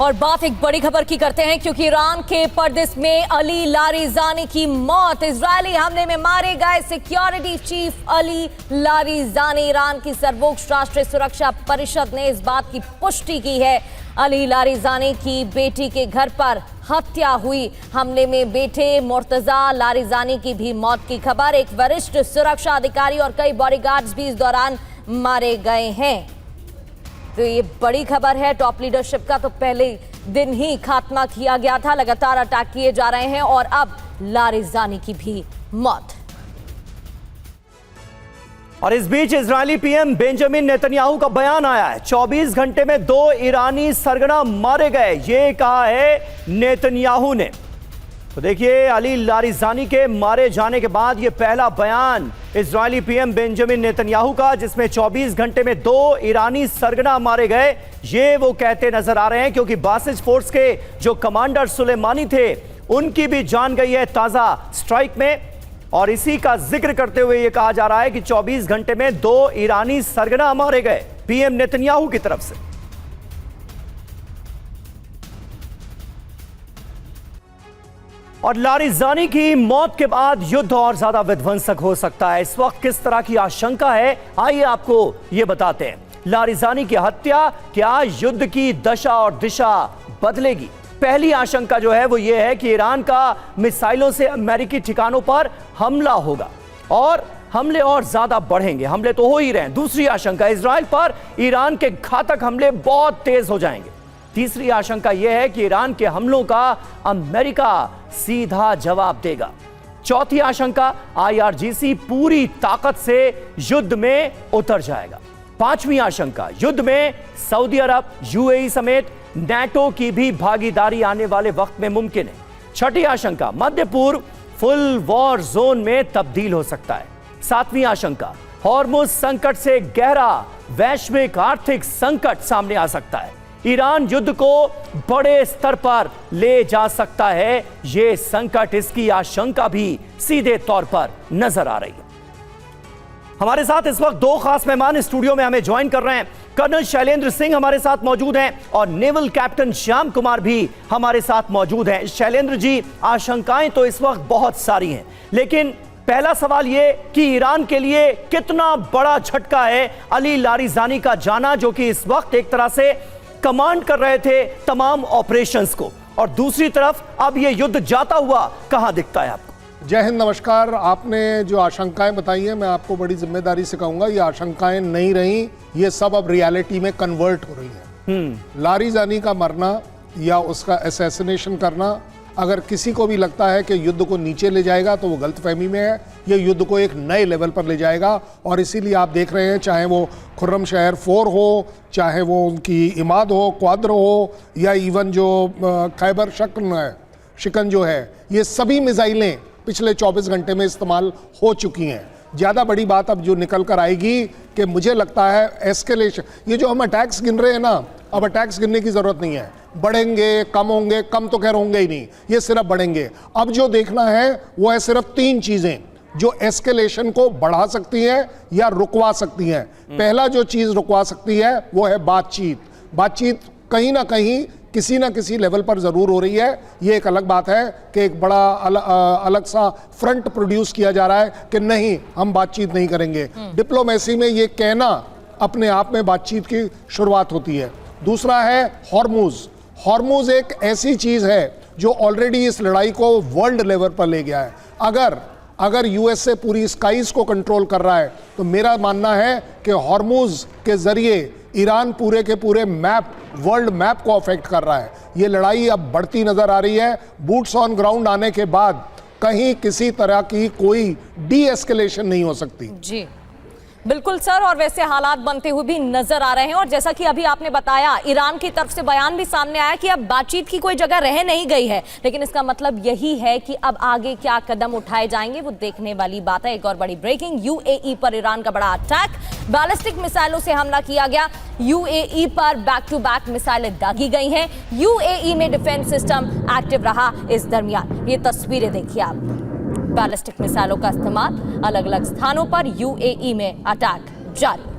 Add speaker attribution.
Speaker 1: और बात एक बड़ी खबर की करते हैं, क्योंकि ईरान के पर्दिस में अली लारिजानी की मौत। इजरायली हमले में मारे गए security chief Ali Larijani. Iran की सर्वोच्च राष्ट्रीय सुरक्षा परिषद ने इस बात की पुष्टि की है। अली लारिजानी की बेटी के घर पर हत्या हुई। हमले में बेटे मुर्तजा लारिजानी की भी मौत की खबर। एक वरिष्ठ सुरक्षा अधिकारी और कई बॉडीगार्ड्स भी इस दौरान मारे गए हैं। तो ये बड़ी खबर है। टॉप लीडरशिप का तो पहले दिन ही खात्मा किया गया था। लगातार अटैक किए जा रहे हैं और अब लारिजानी की भी मौत।
Speaker 2: और इस बीच इजरायली पीएम बेंजामिन नेतन्याहू का बयान आया है। 24 घंटे में 2 ईरानी सरगना मारे गए, ये कहा है नेतन्याहू ने। तो देखिए, अली लारिजानी के मारे जाने के बाद ये पहला बयान इजरायली पीएम बेंजामिन नेतन्याहू का, जिसमें 24 घंटे में 2 ईरानी सरगना मारे गए, ये वो कहते नजर आ रहे हैं। क्योंकि बासिज फोर्स के जो कमांडर सुलेमानी थे, उनकी भी जान गई है ताजा स्ट्राइक में। और इसी का जिक्र करते हुए यह कहा जा रहा है कि 24 घंटे में 2 ईरानी सरगना मारे गए पीएम नेतन्याहू की तरफ से। और लारिजानी की मौत के बाद युद्ध और ज्यादा विध्वंसक हो सकता है। इस वक्त किस तरह की आशंका है, आइए आपको यह बताते हैं। लारिजानी की हत्या क्या युद्ध की दशा और दिशा बदलेगी? पहली आशंका जो है वो ये है कि ईरान का मिसाइलों से अमेरिकी ठिकानों पर हमला होगा और हमले और ज्यादा बढ़ेंगे। हमले तो हो ही रहे हैं। दूसरी आशंका, इजराइल पर ईरान के घातक हमले बहुत तेज हो जाएंगे। तीसरी आशंका यह है कि ईरान के हमलों का अमेरिका सीधा जवाब देगा। चौथी आशंका, IRGC पूरी ताकत से युद्ध में उतर जाएगा। पांचवी आशंका, युद्ध में सऊदी अरब, UAE समेत नेटो की भी भागीदारी आने वाले वक्त में मुमकिन है। छठी आशंका, मध्य पूर्व फुल वॉर जोन में तब्दील हो सकता है। सातवीं आशंका, हॉर्मुज संकट से गहरा वैश्विक आर्थिक संकट सामने आ सकता है। ईरान युद्ध को बड़े स्तर पर ले जा सकता है, यह संकट, इसकी आशंका भी सीधे तौर पर नजर आ रही है। हमारे साथ इस वक्त 2 खास मेहमान स्टूडियो में हमें ज्वाइन कर रहे हैं। कर्नल शैलेंद्र सिंह हमारे साथ मौजूद हैं और नेवल कैप्टन श्याम कुमार भी हमारे साथ मौजूद हैं। शैलेंद्र जी, आशंकाएं तो इस वक्त बहुत सारी हैं, लेकिन पहला सवाल ये कि ईरान के लिए कितना बड़ा झटका है अली लारिजानी का जाना, जो कि इस वक्त एक तरह से कमांड कर रहे थे तमाम ऑपरेशंस को, और दूसरी तरफ अब ये युद्ध जाता हुआ कहां दिखता है आपको?
Speaker 3: जय हिंद, नमस्कार। आपने जो आशंकाएं बताई हैं, मैं आपको बड़ी जिम्मेदारी से कहूंगा, ये आशंकाएं नहीं रही, ये सब अब रियलिटी में कन्वर्ट हो रही हैं। लारिजानी का मरना या उसका असैसिनेशन करना, अगर किसी को भी लगता है कि युद्ध को नीचे ले जाएगा तो वो गलतफहमी में है। ये युद्ध को एक नए लेवल पर ले जाएगा, और इसीलिए आप देख रहे हैं, चाहे वो खुर्रम शहर 4 हो, चाहे वो उनकी इमाद हो, क्वाद्र हो, या इवन जो खैबर शिकन जो है, ये सभी मिसाइलें पिछले 24 घंटे में इस्तेमाल हो चुकी हैं। ज़्यादा बड़ी बात अब जो निकल कर आएगी कि मुझे लगता है एस्केलेशन, ये जो हम अटैक्स गिन रहे हैं ना, अब अटैक्स गिनने की ज़रूरत नहीं है। बढ़ेंगे, कम होंगे, कम तो खैर होंगे ही नहीं, ये सिर्फ बढ़ेंगे। अब जो देखना है वो है सिर्फ 3 चीज़ें जो एस्केलेशन को बढ़ा सकती हैं या रुकवा सकती हैं। पहला जो चीज़ रुकवा सकती है वो है बातचीत। बातचीत कहीं ना कहीं किसी ना किसी लेवल पर ज़रूर हो रही है। ये एक अलग बात है कि एक बड़ा अलग सा फ्रंट प्रोड्यूस किया जा रहा है कि नहीं, हम बातचीत नहीं करेंगे। डिप्लोमेसी में ये कहना अपने आप में बातचीत की शुरुआत होती है। दूसरा है हॉर्मुज। हॉर्मुज एक ऐसी चीज़ है जो ऑलरेडी इस लड़ाई को वर्ल्ड लेवल पर ले गया है। अगर USA पूरी स्काइज को कंट्रोल कर रहा है, तो मेरा मानना है कि हॉर्मुज के जरिए ईरान पूरे के पूरे वर्ल्ड मैप को अफेक्ट कर रहा है। ये लड़ाई अब बढ़ती नजर आ रही है। बूट्स ऑन ग्राउंड आने के बाद कहीं किसी तरह की कोई डी एस्केलेशन नहीं हो सकती।
Speaker 1: जी बिल्कुल सर, और वैसे हालात बनते हुए भी नजर आ रहे हैं। और जैसा कि अभी आपने बताया, ईरान की तरफ से बयान भी सामने आया कि अब बातचीत की कोई जगह रह नहीं गई है, लेकिन इसका मतलब यही है कि अब आगे क्या कदम उठाए जाएंगे वो देखने वाली बात है। एक और बड़ी ब्रेकिंग, UAE पर ईरान का बड़ा अटैक, बैलिस्टिक मिसाइलों से हमला किया गया। UAE पर बैक टू बैक मिसाइलें दागी गई हैं। UAE में डिफेंस सिस्टम एक्टिव रहा इस दरमियान। ये तस्वीरें देखिए आप, बैलिस्टिक मिसाइलों का इस्तेमाल अलग अलग स्थानों पर, UAE में अटैक जारी।